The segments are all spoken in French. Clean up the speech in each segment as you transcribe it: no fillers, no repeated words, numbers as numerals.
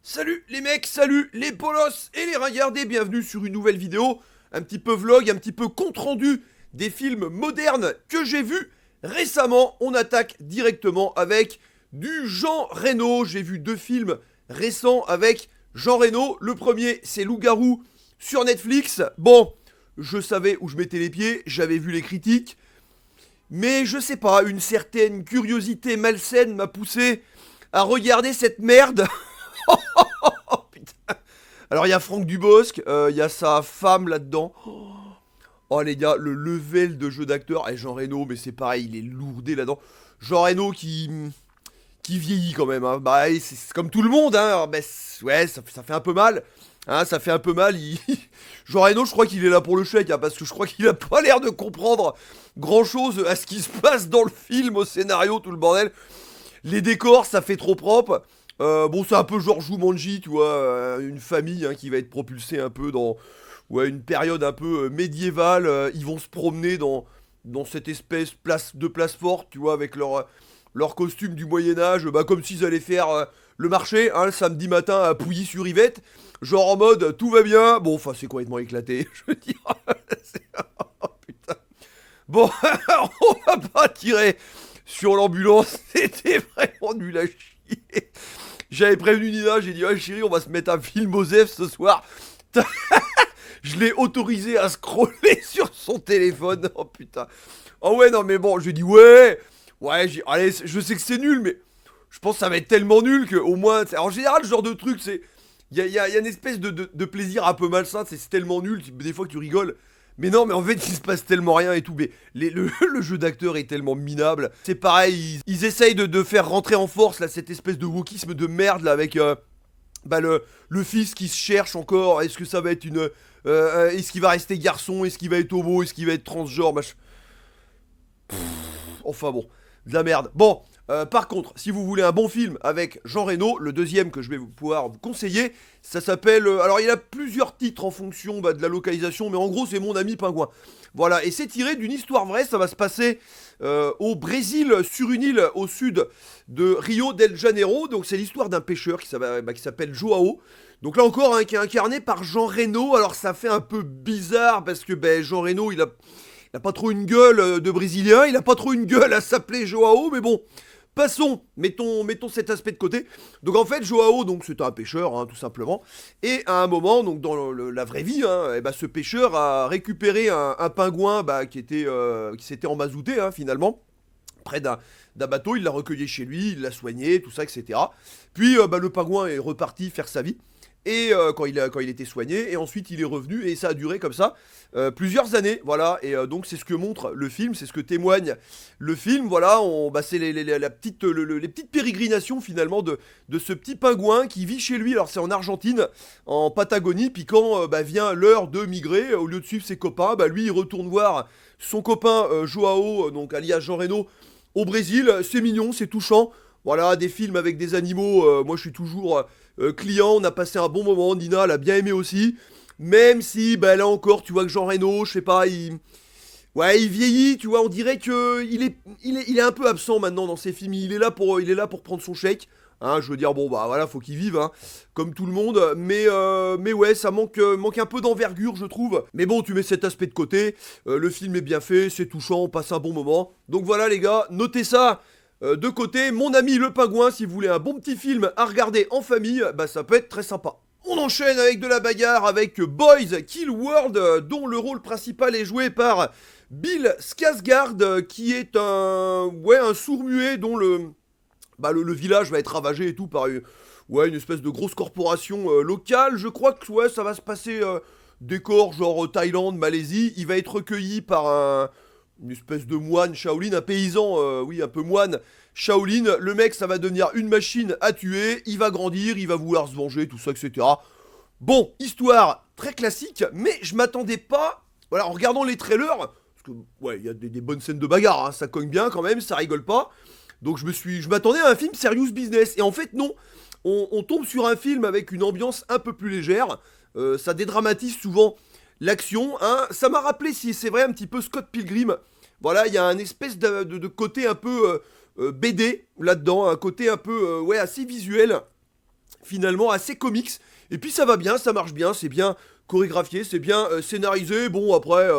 Salut les mecs, salut les polos et les ringardés, bienvenue sur une nouvelle vidéo, un petit peu vlog, un petit peu compte rendu des films modernes que j'ai vus récemment. On attaque directement avec du Jean Reno. J'ai vu deux films récents avec Jean Reno. Le premier c'est Loup-garou sur Netflix. Bon, je savais où je mettais les pieds, j'avais vu les critiques, mais je sais pas, une certaine curiosité malsaine m'a poussé à regarder cette merde. Oh putain. Alors il y a Franck Dubosc, il y a sa femme là-dedans. Oh les gars, le level de jeu d'acteur. Et Jean Reno, mais c'est pareil, il est lourdé là-dedans. Jean Reno qui vieillit quand même. Hein. Bah c'est comme tout le monde. Hein. Alors, bah, ouais, ça fait un peu mal. Hein, ça fait un peu mal. Jean Reno, je crois qu'il est là pour le chèque. Hein, parce que je crois qu'il a pas l'air de comprendre grand-chose à ce qui se passe dans le film, au scénario, tout le bordel. Les décors, ça fait trop propre. Bon, c'est un peu genre Jumanji, tu vois, une famille qui va être propulsée un peu dans une période un peu médiévale. Ils vont se promener dans cette espèce de place forte, tu vois, avec leur costume du Moyen-Âge, bah, comme s'ils allaient faire le marché, hein, le samedi matin à Pouilly-sur-Yvette. Genre en mode tout va bien. Bon, enfin, c'est complètement éclaté, je veux dire. Oh, putain. Bon, on va pas tirer sur l'ambulance, c'était vraiment nul à chier. J'avais prévenu Nina, j'ai dit, ouais chérie, on va se mettre un film Osef ce soir. Je l'ai autorisé à scroller sur son téléphone. Oh putain. Oh ouais, non mais bon, je lui ai dit, ouais, allez, je sais que c'est nul, mais je pense que ça va être tellement nul que au moins. En général, ce genre de truc, c'est. Il y a une espèce de plaisir un peu malsain, c'est tellement nul, des fois que tu rigoles. Mais non, mais en fait, il se passe tellement rien et tout. Mais le jeu d'acteur est tellement minable. C'est pareil, ils essayent de faire rentrer en force là, cette espèce de wokisme de merde là, avec bah, le fils qui se cherche encore. Est-ce que ça va être une. Est-ce qu'il va rester garçon? Est-ce qu'il va être homo? Est-ce qu'il va être transgenre? Enfin bon, de la merde. Bon, par contre, si vous voulez un bon film avec Jean Reno, le deuxième que je vais pouvoir vous conseiller, ça s'appelle. Alors, il y a plusieurs titres en fonction de la localisation, mais en gros, c'est Mon ami pingouin. Voilà, et c'est tiré d'une histoire vraie. Ça va se passer au Brésil, sur une île au sud de Rio del Janeiro. Donc, c'est l'histoire d'un pêcheur qui s'appelle Joao. Donc là encore, qui est incarné par Jean Reno. Alors, ça fait un peu bizarre parce que Jean Reno, il a pas trop une gueule de Brésilien, il a pas trop une gueule à s'appeler Joao, mais bon, passons, mettons cet aspect de côté. Donc en fait, Joao, donc c'est un pêcheur, tout simplement, et à un moment, donc dans la vraie vie, ce pêcheur a récupéré un pingouin qui s'était emmazouté finalement, près d'un bateau, il l'a recueilli chez lui, il l'a soigné, tout ça, etc. Puis le pingouin est reparti faire sa vie. Et quand il était soigné, et ensuite il est revenu, et ça a duré comme ça plusieurs années, voilà, et donc c'est ce que montre le film, c'est ce que témoigne le film, voilà, c'est les petites pérégrinations finalement de ce petit pingouin qui vit chez lui, alors c'est en Argentine, en Patagonie, puis quand vient l'heure de migrer, au lieu de suivre ses copains, lui il retourne voir son copain Joao, donc alias Jean Reno, au Brésil, c'est mignon, c'est touchant, voilà, des films avec des animaux, moi je suis toujours client, on a passé un bon moment, Nina l'a bien aimé aussi, même si, là encore, tu vois que Jean Reno, je sais pas, il vieillit, tu vois, on dirait que il est un peu absent maintenant dans ses films, il est là pour prendre son chèque, je veux dire, bon, voilà, faut qu'il vive, comme tout le monde, mais ouais, ça manque un peu d'envergure, je trouve, mais bon, tu mets cet aspect de côté, le film est bien fait, c'est touchant, on passe un bon moment, donc voilà les gars, notez ça de côté, Mon ami le pingouin, si vous voulez un bon petit film à regarder en famille, ça peut être très sympa. On enchaîne avec de la bagarre avec Boys Kill World, dont le rôle principal est joué par Bill Skarsgård, qui est un sourd-muet dont le village va être ravagé et tout par une espèce de grosse corporation locale. Je crois que ça va se passer décor genre Thaïlande, Malaisie. Il va être recueilli par une espèce de moine Shaolin, un paysan, un peu moine Shaolin. Le mec, ça va devenir une machine à tuer, il va grandir, il va vouloir se venger, tout ça, etc. Bon, histoire très classique, mais je m'attendais pas, voilà, en regardant les trailers, parce que, ouais, il y a des bonnes scènes de bagarre, ça cogne bien quand même, ça rigole pas, donc je m'attendais à un film serious business, et en fait, non, on tombe sur un film avec une ambiance un peu plus légère, ça dédramatise souvent l'action, ça m'a rappelé, si c'est vrai, un petit peu Scott Pilgrim. Voilà, il y a un espèce de côté un peu BD là-dedans, un côté un peu assez visuel. finalement assez comics. Et puis ça va bien, ça marche bien, c'est bien chorégraphié, c'est bien scénarisé. Bon après,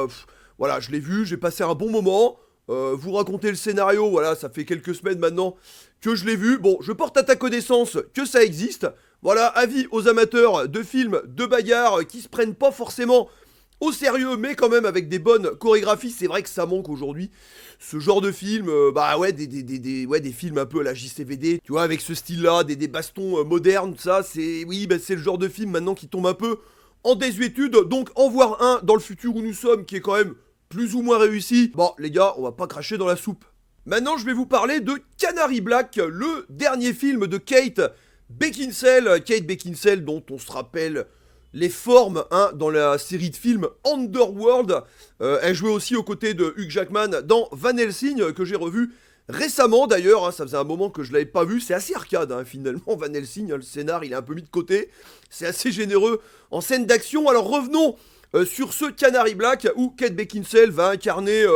voilà, je l'ai vu, j'ai passé un bon moment. Vous racontez le scénario, voilà, ça fait quelques semaines maintenant que je l'ai vu. Bon, je porte à ta connaissance que ça existe. Voilà, avis aux amateurs de films de bagarre qui se prennent pas forcément au sérieux, mais quand même avec des bonnes chorégraphies. C'est vrai que ça manque aujourd'hui. Ce genre de film, bah ouais, des films un peu à la JCVD, tu vois, avec ce style-là, des bastons modernes, tout ça, c'est, oui, bah, c'est le genre de film maintenant qui tombe un peu en désuétude. Donc en voir un dans le futur où nous sommes, qui est quand même plus ou moins réussi, bon les gars, on va pas cracher dans la soupe. Maintenant, je vais vous parler de Canary Black, le dernier film de Kate Beckinsale. Kate Beckinsale, dont on se rappelle les formes hein, dans la série de films Underworld. Elle jouait aussi aux côtés de Hugh Jackman dans Van Helsing, que j'ai revu récemment d'ailleurs. Hein, ça faisait un moment que je l'avais pas vu. C'est assez arcade hein, finalement, Van Helsing. Hein, le scénar, il est un peu mis de côté. C'est assez généreux en scène d'action. Alors revenons sur ce Canary Black où Kate Beckinsale va incarner...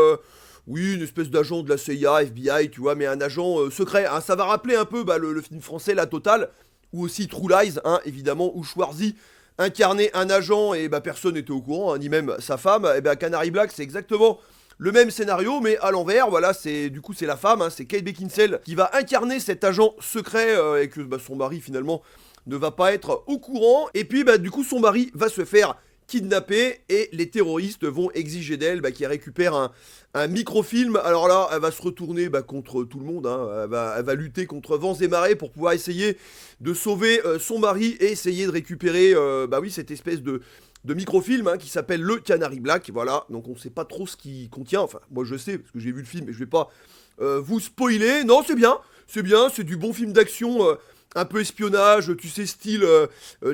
oui, une espèce d'agent de la CIA, FBI, tu vois, mais un agent secret. Hein, ça va rappeler un peu bah, le film français La Totale, ou aussi True Lies, hein, évidemment, où Schwarzy incarnait un agent et bah, personne n'était au courant, hein, ni même sa femme. Et bah, Canary Black, c'est exactement le même scénario, mais à l'envers. Voilà, du coup, c'est la femme, hein, c'est Kate Beckinsale qui va incarner cet agent secret et que bah, son mari, finalement, ne va pas être au courant. Et puis, bah, du coup, son mari va se faire kidnappée et les terroristes vont exiger d'elle qu'elle récupère un microfilm. Alors là, elle va se retourner contre tout le monde, hein. Elle va lutter contre vents et marées pour pouvoir essayer de sauver son mari et essayer de récupérer oui, cette espèce de microfilm hein, qui s'appelle le Canary Black. Voilà, donc on sait pas trop ce qu'il contient. Enfin, moi je sais parce que j'ai vu le film et je vais pas vous spoiler. Non, c'est bien, c'est du bon film d'action. Un peu espionnage, tu sais, style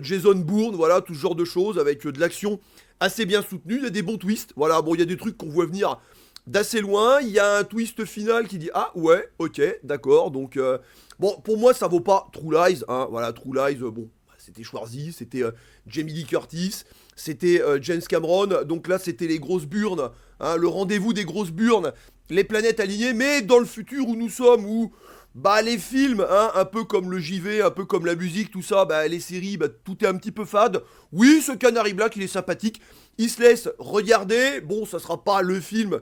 Jason Bourne, voilà, tout ce genre de choses, avec de l'action assez bien soutenue, il y a des bons twists, voilà, bon, il y a des trucs qu'on voit venir d'assez loin, il y a un twist final qui dit, ah ouais, ok, d'accord, donc, bon, pour moi, ça vaut pas True Lies, hein, voilà, True Lies, bon, c'était Schwarzy, c'était Jamie Lee Curtis, c'était James Cameron, donc là, c'était les grosses burnes, hein, le rendez-vous des grosses burnes, les planètes alignées, mais dans le futur où nous sommes, où... Bah les films, hein, un peu comme le JV, un peu comme la musique, tout ça, bah les séries, bah tout est un petit peu fade. Oui, ce Canary Black, il est sympathique, il se laisse regarder. Bon, ça sera pas le film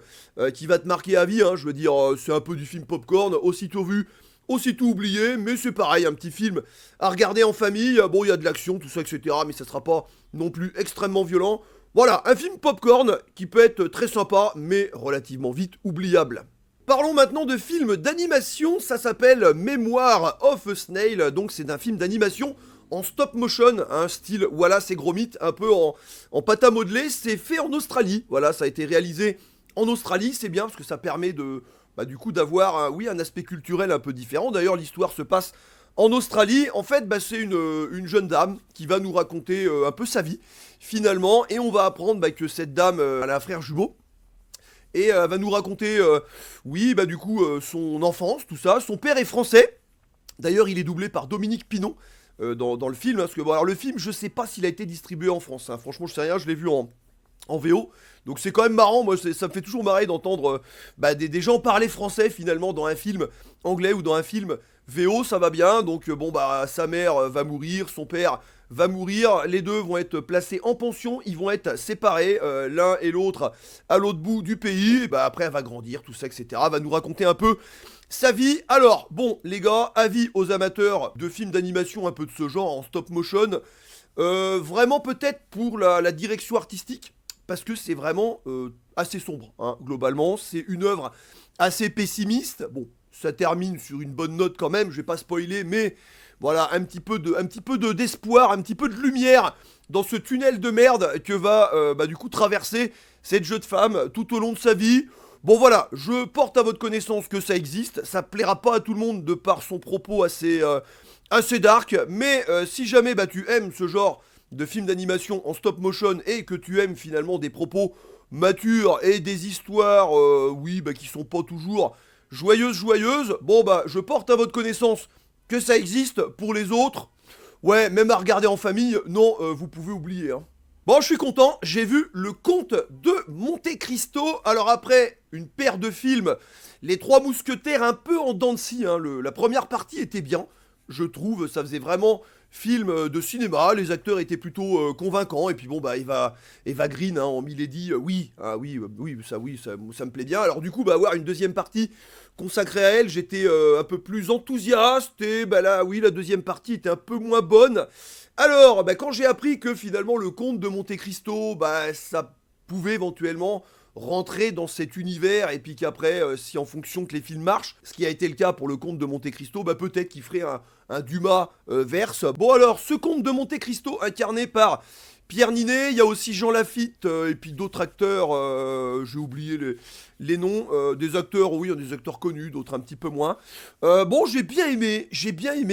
qui va te marquer à vie, hein, je veux dire, c'est un peu du film popcorn, aussitôt vu, aussitôt oublié, mais c'est pareil, un petit film à regarder en famille. Bon, il y a de l'action, tout ça, etc., mais ça sera pas non plus extrêmement violent. Voilà, un film popcorn qui peut être très sympa, mais relativement vite oubliable. Parlons maintenant de films d'animation, ça s'appelle Memoir of a Snail, donc c'est un film d'animation en stop motion, un style Wallace et Gromit, un peu en pâte à modeler, c'est fait en Australie, voilà, ça a été réalisé en Australie, c'est bien parce que ça permet de, du coup d'avoir un aspect culturel un peu différent, d'ailleurs l'histoire se passe en Australie, en fait c'est une jeune dame qui va nous raconter un peu sa vie, finalement, et on va apprendre que cette dame, elle a un frère jumeau, et va nous raconter, son enfance, tout ça. Son père est français. D'ailleurs, il est doublé par Dominique Pinon dans le film. Hein, parce que, bon, alors le film, je sais pas s'il a été distribué en France. Hein. Franchement, je sais rien, je l'ai vu en VO. Donc c'est quand même marrant, moi ça me fait toujours marrer d'entendre des gens parler français finalement dans un film anglais ou dans un film VO, ça va bien. Donc sa mère va mourir, son père va mourir, les deux vont être placés en pension, ils vont être séparés, l'un et l'autre à l'autre bout du pays, et après elle va grandir, tout ça, etc. Elle va nous raconter un peu sa vie. Alors, bon les gars, avis aux amateurs de films d'animation un peu de ce genre en stop motion, vraiment peut-être pour la direction artistique, parce que c'est vraiment assez sombre, hein, globalement, c'est une œuvre assez pessimiste, bon, ça termine sur une bonne note quand même, je vais pas spoiler, mais voilà, un petit peu d'espoir, un petit peu de lumière dans ce tunnel de merde que va du coup traverser cette jeune femme tout au long de sa vie. Bon voilà, je porte à votre connaissance que ça existe, ça plaira pas à tout le monde de par son propos assez dark, mais si jamais tu aimes ce genre de film d'animation en stop motion et que tu aimes finalement des propos matures et des histoires, qui sont pas toujours joyeuses, bon je porte à votre connaissance que ça existe. Pour les autres, ouais, même à regarder en famille, non, vous pouvez oublier, hein. Bon, je suis content, j'ai vu Le Comte de Monte Cristo. Alors après une paire de films, Les Trois Mousquetaires un peu en dents de scie, hein, la première partie était bien, je trouve, ça faisait vraiment film de cinéma, les acteurs étaient plutôt convaincants, et puis bon bah Eva Green hein, en Milady, oui, ça me plaît bien. Alors du coup bah avoir une deuxième partie consacrée à elle, j'étais un peu plus enthousiaste, et bah là oui la deuxième partie était un peu moins bonne. Alors bah quand j'ai appris que finalement le comte de Monte Cristo, bah ça pouvait éventuellement rentrer dans cet univers et puis qu'après, si en fonction que les films marchent, ce qui a été le cas pour le comte de Monte Cristo, bah peut-être qu'il ferait un Dumas verse. Bon alors, ce comte de Monte Cristo incarné par Pierre Ninet, il y a aussi Jean Lafitte et puis d'autres acteurs, j'ai oublié les noms, des acteurs, oui, il y a des acteurs connus, d'autres un petit peu moins. Bon, j'ai bien aimé,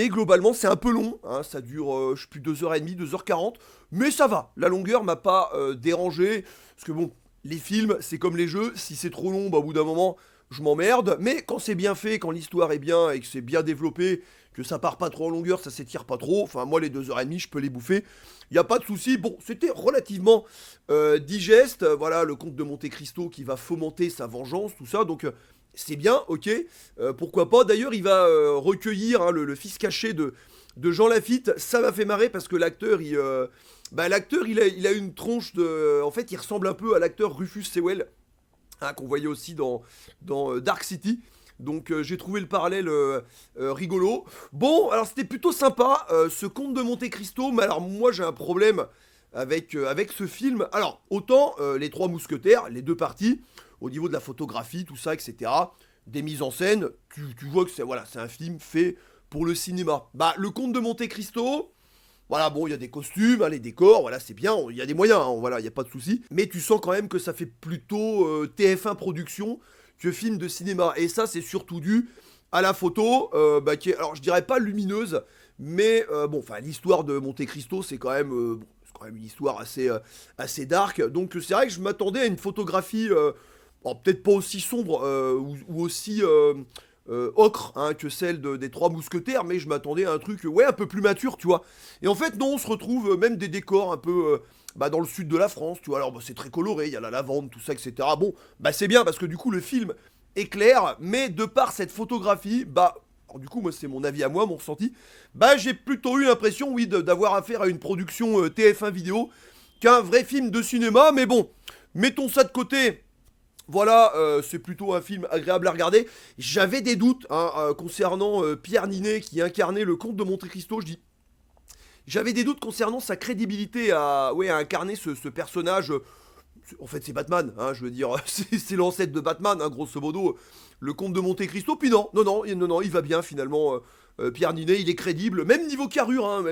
globalement, c'est un peu long, hein, ça dure, je sais plus, 2h30, 2h40, mais ça va, la longueur m'a pas dérangé, parce que bon, les films, c'est comme les jeux, si c'est trop long, bah au bout d'un moment, je m'emmerde, mais quand c'est bien fait, quand l'histoire est bien et que c'est bien développé, que ça part pas trop en longueur, ça s'étire pas trop, enfin moi les 2h30, je peux les bouffer, y a pas de souci. Bon, c'était relativement digeste, voilà, le comte de Monte Cristo qui va fomenter sa vengeance, tout ça, donc c'est bien, ok, pourquoi pas, d'ailleurs il va recueillir hein, le fils caché de Jean Lafitte, ça m'a fait marrer parce que l'acteur, l'acteur, il a une tronche de... En fait, il ressemble un peu à l'acteur Rufus Sewell, hein, qu'on voyait aussi dans Dark City. Donc j'ai trouvé le parallèle rigolo. Bon, alors c'était plutôt sympa, ce conte de Monte Cristo, mais alors moi j'ai un problème avec ce film. Alors, autant les Trois Mousquetaires, les deux parties, au niveau de la photographie, tout ça, etc., des mises en scène, tu vois que c'est voilà, c'est un film fait pour le cinéma. Bah, le conte de Monte Cristo... Voilà, bon, il y a des costumes, hein, les décors, voilà, c'est bien, il y a des moyens, hein, voilà, il n'y a pas de souci. Mais tu sens quand même que ça fait plutôt TF1 production que film de cinéma. Et ça, c'est surtout dû à la photo, qui est, alors je dirais pas lumineuse, mais bon, enfin, l'histoire de Monte Cristo, c'est quand même, c'est quand même une histoire assez dark. Donc c'est vrai que je m'attendais à une photographie, bon, peut-être pas aussi sombre ou aussi... ocre hein, que celle des Trois Mousquetaires, mais je m'attendais à un truc ouais un peu plus mature, tu vois. Et en fait non, on se retrouve même des décors un peu dans le sud de la France, tu vois. Alors bah, c'est très coloré, il y a la lavande, tout ça, etc. Bon, bah c'est bien parce que du coup le film est clair, mais de par cette photographie, bah alors, du coup moi c'est mon avis à moi, mon ressenti, bah j'ai plutôt eu l'impression oui d'avoir affaire à une production TF1 vidéo qu'un vrai film de cinéma, mais bon, mettons ça de côté. Voilà, c'est plutôt un film agréable à regarder. J'avais des doutes hein, concernant Pierre Ninet qui incarnait le comte de Monte Cristo. J'avais des doutes concernant sa crédibilité à incarner ce personnage. En fait, c'est Batman, hein, je veux dire, c'est l'ancêtre de Batman, hein, grosso modo, le comte de Monte Cristo. Puis non, il va bien finalement. Pierre Ninet, il est crédible, même niveau carrure, hein,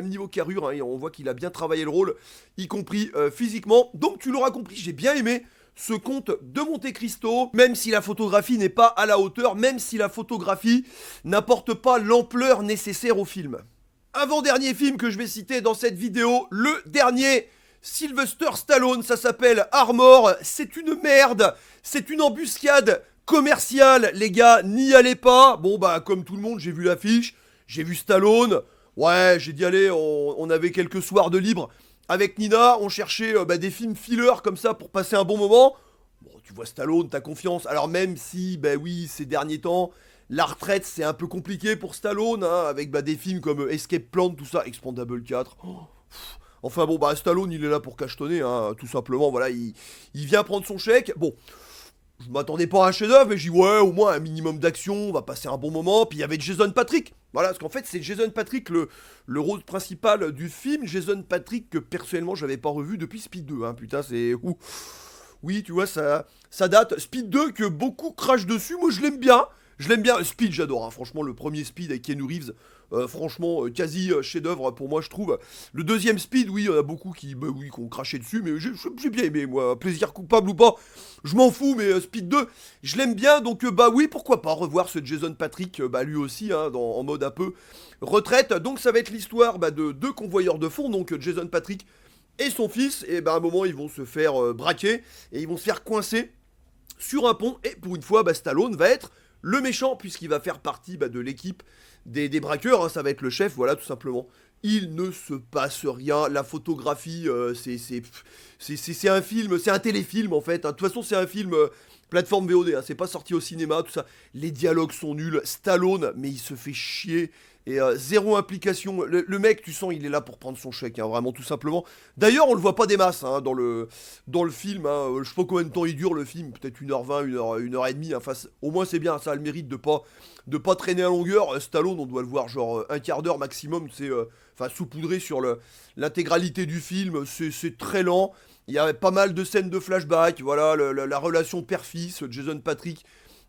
on voit qu'il a bien travaillé le rôle, y compris physiquement. Donc tu l'auras compris, j'ai bien aimé ce conte de Monte Cristo, même si la photographie n'est pas à la hauteur, même si la photographie n'apporte pas l'ampleur nécessaire au film. Avant-dernier film que je vais citer dans cette vidéo, le dernier, Sylvester Stallone, ça s'appelle Armor, c'est une merde, c'est une embuscade commerciale, les gars, n'y allez pas. Bon bah comme tout le monde, j'ai vu l'affiche, j'ai vu Stallone, ouais, j'ai dit allez, on avait quelques soirs de libre. Avec Nina, on cherchait des films filler comme ça pour passer un bon moment. Bon, tu vois Stallone, t'as confiance. Alors même si, oui, ces derniers temps, la retraite c'est un peu compliqué pour Stallone, hein, avec des films comme Escape Plan, tout ça, Expandable 4. Enfin bon, Stallone il est là pour cachetonner, hein, tout simplement, voilà, il vient prendre son chèque. Bon, je m'attendais pas à un chef-d'œuvre, mais j'ai dit ouais, au moins un minimum d'action, on va passer un bon moment. Puis il y avait Jason Patric. Voilà, parce qu'en fait, c'est Jason Patric le rôle principal du film. Jason Patric que personnellement, j'avais pas revu depuis Speed 2. Hein. Putain, c'est. Ouh. Oui, tu vois, ça date. Speed 2 que beaucoup crachent dessus. Moi, je l'aime bien. Je l'aime bien. Speed, j'adore. Hein. Franchement, le premier Speed avec Keanu Reeves, franchement, quasi chef-d'œuvre pour moi, je trouve. Le deuxième Speed, oui, il y en a beaucoup qui ont craché dessus, mais j'ai bien aimé, moi. Plaisir coupable ou pas, je m'en fous, mais Speed 2, je l'aime bien, donc oui, pourquoi pas revoir ce Jason Patric, lui aussi, hein, en mode un peu retraite. Donc ça va être l'histoire de deux convoyeurs de fonds, donc Jason Patric et son fils, et à un moment, ils vont se faire braquer, et ils vont se faire coincer sur un pont, et pour une fois, Stallone va être le méchant, puisqu'il va faire partie de l'équipe des braqueurs, hein, ça va être le chef, voilà, tout simplement. Il ne se passe rien, la photographie, c'est un film, c'est un téléfilm en fait, hein. De toute façon c'est un film plateforme VOD, hein. C'est pas sorti au cinéma, tout ça. Les dialogues sont nuls, Stallone, mais il se fait chier, et zéro implication. Le mec, tu sens, il est là pour prendre son chèque, hein, vraiment tout simplement. D'ailleurs, on le voit pas des masses hein, dans le film. Hein, je sais pas combien de temps il dure le film, peut-être 1h20, 1h30. Enfin, au moins c'est bien, ça a le mérite de pas traîner à longueur. Stallone, on doit le voir genre un quart d'heure maximum, c'est enfin saupoudré sur l'intégralité du film. C'est très lent. Il y a pas mal de scènes de flashback, voilà, la relation père-fils, Jason Patrick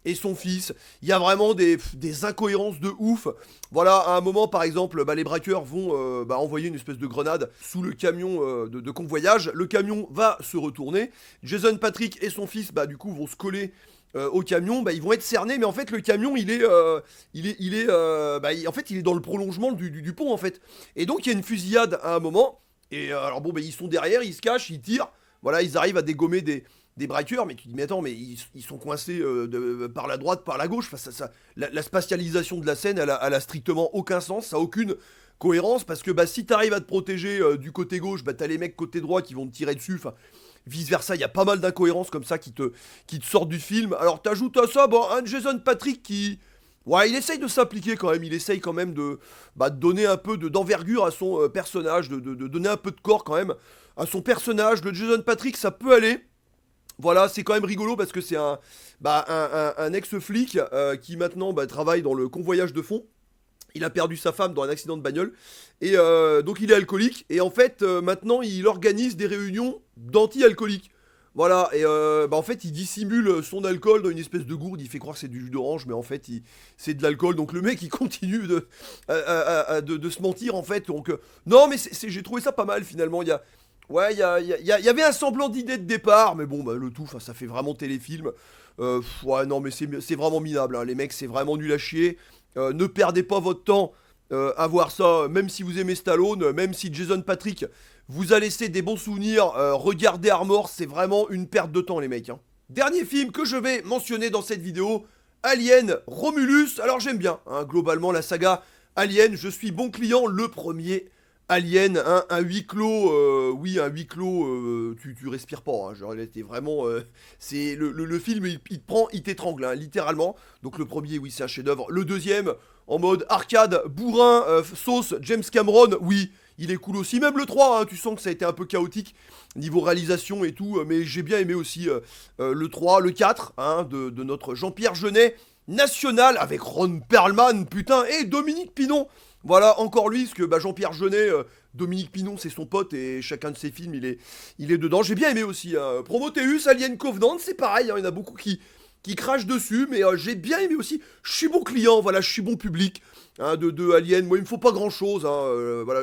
et son fils. Il y a vraiment des incohérences de ouf. Voilà, à un moment, par exemple, les braqueurs vont envoyer une espèce de grenade sous le camion de convoyage. Le camion va se retourner. Jason Patrick et son fils, du coup, vont se coller au camion. Ils vont être cernés, mais en fait, le camion, en fait, il est dans le prolongement du pont, en fait. Et donc, il y a une fusillade à un moment. Et alors, ils sont derrière, ils se cachent, ils tirent. Voilà, ils arrivent à dégommer des braqueurs, mais tu te dis, mais attends, mais ils sont coincés par la droite, par la gauche. Enfin, la spatialisation de la scène, elle a strictement aucun sens, ça a aucune cohérence, parce que si t'arrives à te protéger du côté gauche, t'as les mecs côté droit qui vont te tirer dessus, enfin, vice versa, il y a pas mal d'incohérences comme ça qui te sortent du film. Alors t'ajoutes à ça, un Jason Patrick qui... Ouais, il essaye de s'impliquer quand même, il essaye quand même de donner un peu d'envergure à son personnage, de donner un peu de corps quand même à son personnage. Le Jason Patrick, ça peut aller. Voilà, c'est quand même rigolo parce que c'est un ex-flic qui maintenant travaille dans le convoyage de fonds. Il a perdu sa femme dans un accident de bagnole. Et donc il est alcoolique. Et en fait, maintenant, il organise des réunions d'anti-alcooliques. Voilà, et en fait, il dissimule son alcool dans une espèce de gourde. Il fait croire que c'est du jus d'orange, mais en fait, c'est de l'alcool. Donc le mec, il continue de se mentir, en fait. Donc, non, mais j'ai trouvé ça pas mal, finalement. Ouais, il y avait un semblant d'idée de départ, mais bon, le tout, ça fait vraiment téléfilm. Ouais, non, mais c'est vraiment minable, hein. Les mecs, c'est vraiment nul à chier. Ne perdez pas votre temps à voir ça, même si vous aimez Stallone, même si Jason Patrick vous a laissé des bons souvenirs. Regardez Armor, c'est vraiment une perte de temps, les mecs, hein. Dernier film que je vais mentionner dans cette vidéo, Alien Romulus. Alors j'aime bien, hein, globalement, la saga Alien, je suis bon client, le premier Alien, hein, un huis clos, oui, un huis clos, tu respires pas, hein, genre, t'es vraiment, c'est le film, il te prend, il t'étrangle, hein, littéralement. Donc le premier, oui, c'est un chef-d'œuvre. Le deuxième, en mode arcade, bourrin, sauce, James Cameron, oui, il est cool aussi. Même le 3, hein, tu sens que ça a été un peu chaotique niveau réalisation et tout, mais j'ai bien aimé aussi le 3, le 4, hein, de notre Jean-Pierre Jeunet, national, avec Ron Perlman, putain, et Dominique Pinon. Voilà, encore lui, parce que Jean-Pierre Jeunet, Dominique Pinon, c'est son pote, et chacun de ses films, il est dedans. J'ai bien aimé aussi, hein. Prometheus, Alien Covenant, c'est pareil, hein, il y en a beaucoup qui crachent dessus, mais j'ai bien aimé aussi. Je suis bon client, voilà, je suis bon public, hein, de Alien. Moi, il me faut pas grand-chose, hein, voilà,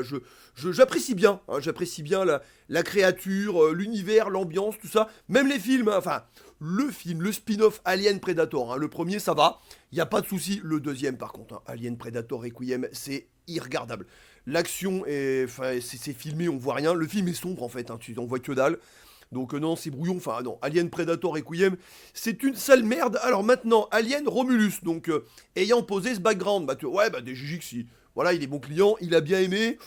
j'apprécie bien, hein, j'apprécie bien la créature, l'univers, l'ambiance, tout ça. Même les films, hein, enfin, le film, le spin-off Alien Predator, hein, le premier, ça va. Il n'y a pas de souci. Le deuxième, par contre, hein, Alien Predator Requiem, c'est irregardable. L'action c'est filmé, on voit rien. Le film est sombre en fait, hein, on voit que dalle. Donc non, c'est brouillon. Enfin non, Alien Predator Requiem, c'est une sale merde. Alors maintenant, Alien Romulus. Donc ayant posé ce background, des GGX, voilà, il est bon client, il a bien aimé.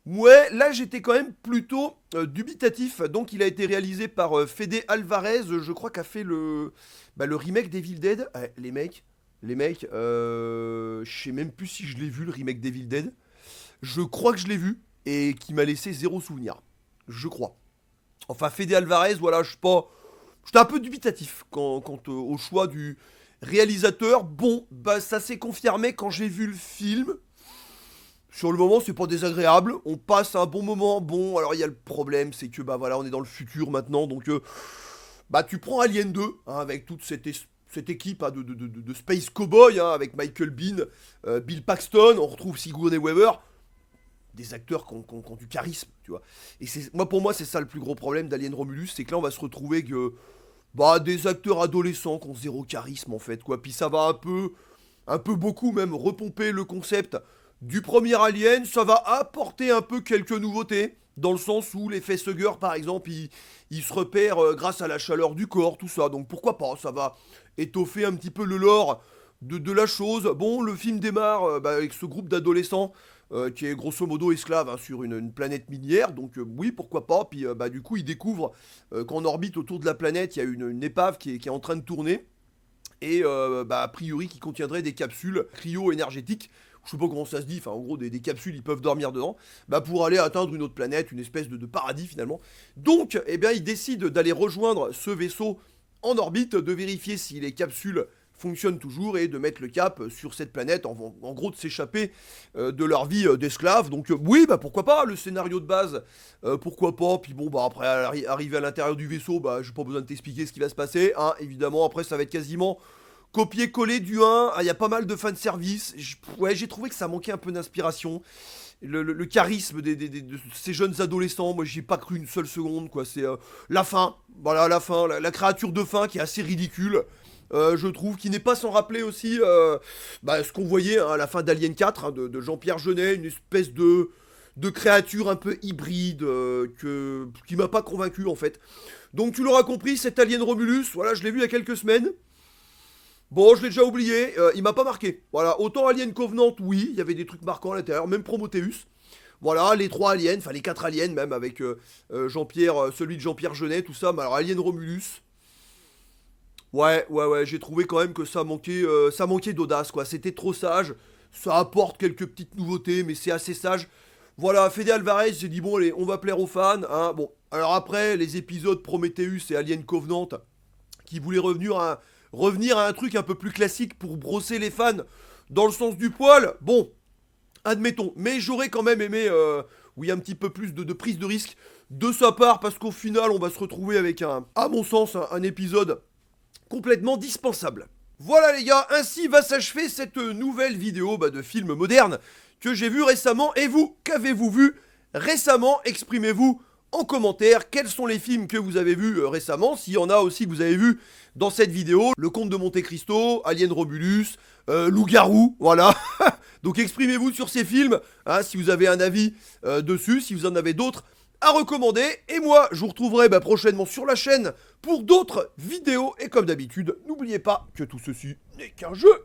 Ouais, là j'étais quand même plutôt dubitatif. Donc il a été réalisé par Fede Alvarez, je crois qu'a fait le remake d'Evil Dead. Les mecs, je sais même plus si je l'ai vu le remake d'Evil Dead. Je crois que je l'ai vu et qui m'a laissé zéro souvenir. Je crois. Enfin, Fede Alvarez, voilà, j'étais un peu dubitatif quant au choix du réalisateur. Bon, ça s'est confirmé quand j'ai vu le film. Sur le moment, c'est pas désagréable. On passe un bon moment. Bon, alors il y a le problème, c'est que voilà, on est dans le futur maintenant, donc tu prends Alien 2, hein, avec toute cette équipe, hein, de Space Cowboy, hein, avec Michael Biehn, Bill Paxton, on retrouve Sigourney Weaver, des acteurs qui ont du charisme, tu vois. Et pour moi, c'est ça le plus gros problème d'Alien Romulus, c'est que là, on va se retrouver que des acteurs adolescents qui ont zéro charisme, en fait, quoi. Puis ça va un peu beaucoup même repomper le concept du premier Alien. Ça va apporter un peu quelques nouveautés, dans le sens où les facehuggers, par exemple, ils se repèrent grâce à la chaleur du corps, tout ça. Donc pourquoi pas, ça va étoffer un petit peu le lore de la chose. Bon, le film démarre avec ce groupe d'adolescents qui est grosso modo esclave, hein, sur une planète minière. Donc oui, pourquoi pas. Puis du coup, ils découvrent qu'en orbite autour de la planète, il y a une épave qui est en train de tourner. Et a priori qui contiendrait des capsules cryo-énergétiques je sais pas comment ça se dit, enfin en gros des capsules, ils peuvent dormir dedans, bah pour aller atteindre une autre planète, une espèce de paradis finalement. Donc, eh bien, ils décident d'aller rejoindre ce vaisseau en orbite, de vérifier si les capsules fonctionnent toujours et de mettre le cap sur cette planète, en gros de s'échapper de leur vie d'esclaves. Donc oui, bah pourquoi pas, le scénario de base, pourquoi pas, puis bon, bah après, arriver à l'intérieur du vaisseau, bah j'ai pas besoin de t'expliquer ce qui va se passer, hein, évidemment, après ça va être quasiment copier-coller du 1, il y a pas mal de fanservice, ouais, j'ai trouvé que ça manquait un peu d'inspiration. Le charisme de ces jeunes adolescents, moi j'y ai pas cru une seule seconde, quoi. C'est la fin, voilà, la fin, la créature de fin qui est assez ridicule, je trouve, qui n'est pas sans rappeler aussi bah, ce qu'on voyait hein, à la fin d'Alien 4, hein, de Jean-Pierre Jeunet, une espèce de créature un peu hybride qui m'a pas convaincu en fait. Donc tu l'auras compris, cet Alien Romulus, voilà, je l'ai vu il y a quelques semaines. Bon, je l'ai déjà oublié, il m'a pas marqué. Voilà, autant Alien Covenant, oui, il y avait des trucs marquants à l'intérieur, même Prometheus. Voilà, les 3 aliens, enfin les 4 aliens même, avec Jean-Pierre, celui de Jean-Pierre Jeunet, tout ça. Mais alors Alien Romulus, ouais, j'ai trouvé quand même que ça manquait d'audace, quoi. C'était trop sage, ça apporte quelques petites nouveautés, mais c'est assez sage. Voilà, Fede Alvarez, j'ai dit bon, allez, on va plaire aux fans, hein. Bon, alors après, les épisodes Prometheus et Alien Covenant, qui voulaient revenir à un truc un peu plus classique pour brosser les fans dans le sens du poil, bon, admettons. Mais j'aurais quand même aimé, oui, un petit peu plus de prise de risque de sa part, parce qu'au final, on va se retrouver avec à mon sens, un épisode complètement dispensable. Voilà les gars, ainsi va s'achever cette nouvelle vidéo de film moderne que j'ai vu récemment. Et vous, qu'avez-vous vu récemment? Exprimez-vous en commentaire quels sont les films que vous avez vus récemment, s'il y en a aussi que vous avez vus dans cette vidéo. Le Comte de Monte Cristo, Alien Romulus, Loup-Garou, voilà. Donc exprimez-vous sur ces films, hein, si vous avez un avis dessus, si vous en avez d'autres à recommander. Et moi, je vous retrouverai prochainement sur la chaîne pour d'autres vidéos. Et comme d'habitude, n'oubliez pas que tout ceci n'est qu'un jeu.